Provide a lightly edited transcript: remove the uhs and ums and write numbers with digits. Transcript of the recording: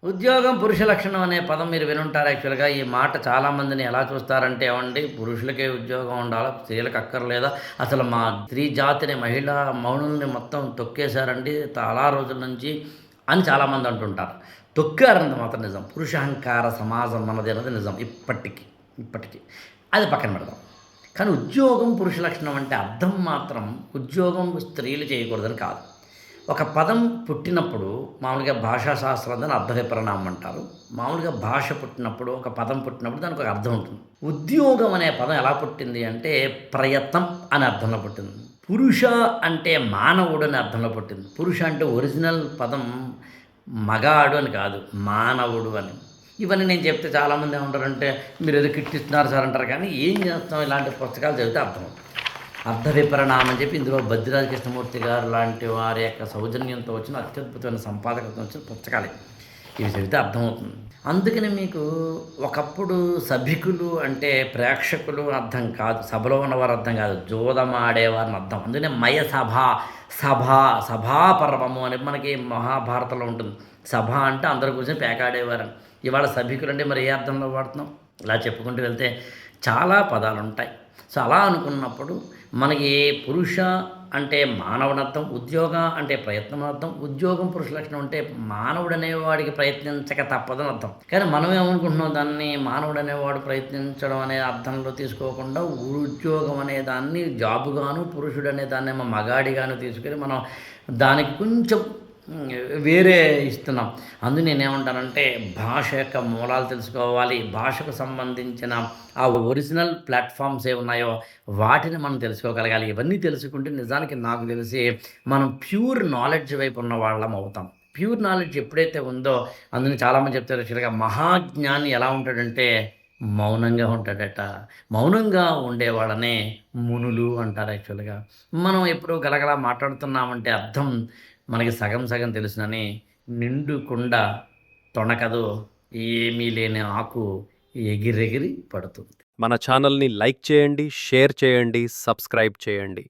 ఉద్యోగం పురుష లక్షణం అనే పదం మీరు వినుంటారు యాక్చువల్‌గా. ఈ మాట చాలామందిని ఎలా చూస్తారంటే ఏవండీ పురుషులకే ఉద్యోగం ఉండాలా? స్త్రీలకు అక్కర్లేదా? అసలు మా స్త్రీ జాతిని మహిళా మనుల్ని మొత్తం తొక్కేశారండి చాలా రోజుల నుంచి అని చాలామంది అంటుంటారు. తొక్కారన్నది మాత్రం నిజం. పురుషాహంకార సమాజం మనది అన్నది నిజం ఇప్పటికి. ఇప్పటికి. అది పక్కన పెడదాం. కానీ ఉద్యోగం పురుష లక్షణం అంటే అర్థం మాత్రం ఉద్యోగం స్త్రీలు చేయకూడదని కాదు. ఒక పదం పుట్టినప్పుడు మామూలుగా భాషా శాస్త్రం దాన్ని అర్థ విపరిణామం అంటారు. మామూలుగా భాష పుట్టినప్పుడు, ఒక పదం పుట్టినప్పుడు దానికి ఒక అర్థం ఉంటుంది. ఉద్యోగం అనే పదం ఎలా పుట్టింది అంటే ప్రయత్నం అనే అర్థంలో పుట్టింది. పురుష అంటే మానవుడు అనే అర్థంలో పుట్టింది. పురుష అంటే ఒరిజినల్ పదం మగాడు అని కాదు, మానవుడు అని. ఇవన్నీ నేను చెప్తే చాలామంది ఏమంటారంటే మీరేదో కిట్ ఇస్తున్నారు సార్ అంటారు. కానీ ఏం చేస్తాం, ఇలాంటి పుస్తకాలు చదివితే అర్థమవుతుంది. అర్థ విపరిణామం అని చెప్పి ఇందులో బద్రిరాజ కృష్ణమూర్తి గారు లాంటి వారి యొక్క సౌజన్యంతో వచ్చిన అత్యద్భుతమైన సంపాదకతో వచ్చిన పుస్తకాలే. ఇవి చదివితే అర్థమవుతుంది. అందుకని మీకు ఒకప్పుడు సభికులు అంటే ప్రేక్షకులు అర్థం కాదు, సభలో ఉన్నవారు అర్థం కాదు, జోదమాడేవారిని అర్థం. అందుకనే మయ సభ, సభ, సభాపర్వము అని మనకి మహాభారతంలో ఉంటుంది. సభ అంటే అందరు కూర్చొని పేకాడేవారని. ఇవాళ సభికులు అంటే మరి ఏ అర్థంలో వాడుతున్నాం? ఇలా చెప్పుకుంటూ వెళ్తే చాలా పదాలు ఉంటాయి. సో అలా అనుకున్నప్పుడు మనకి పురుష అంటే మానవుడర్థం, ఉద్యోగ అంటే ప్రయత్నం అర్థం. ఉద్యోగం పురుష లక్షణం అంటే మానవుడు అనేవాడికి ప్రయత్నించక తప్పదని అర్థం. కానీ మనం ఏమనుకుంటున్నాం, దాన్ని మానవుడు అనేవాడు ప్రయత్నించడం అనే అర్థంలో తీసుకోకుండా ఉద్యోగం అనే దాన్ని జాబుగాను, పురుషుడు అనే దాన్ని మగాడిగాను తీసుకొని మనం దానికి కొంచెం వేరే ఇస్తున్నాం. అందుకు నేనేమంటానంటే భాష యొక్క మూలాలు తెలుసుకోవాలి. భాషకు సంబంధించిన ఆ ఒరిజినల్ ప్లాట్‌ఫామ్స్ ఏవున్నాయో వాటిని మనం తెలుసుకోగలగాలి. ఇవన్నీ తెలుసుకుంటే నిజానికి నాకు తెలిసి మనం ప్యూర్ నాలెడ్జ్ వైపు ఉన్న వాళ్ళం అవుతాం. ప్యూర్ నాలెడ్జ్ ఎప్పుడైతే ఉందో అందుకని చాలామంది చెప్తారు యాక్చువల్‌గా మహాజ్ఞాని ఎలా ఉంటాడంటే మౌనంగా ఉంటాడట. మౌనంగా ఉండేవాళ్ళనే మునులు అంటారు యాక్చువల్‌గా. మనం ఎప్పుడు గలగలా మాట్లాడుతున్నామంటే అర్థం మనకి సగం సగం తెలుసునని. నిండు కుండ తొణకదు, ఏమీ లేని ఆకు ఎగిరెగిరి పడుతుంది. మన ఛానల్‌ని లైక్ చేయండి, షేర్ చేయండి, సబ్స్క్రైబ్ చేయండి.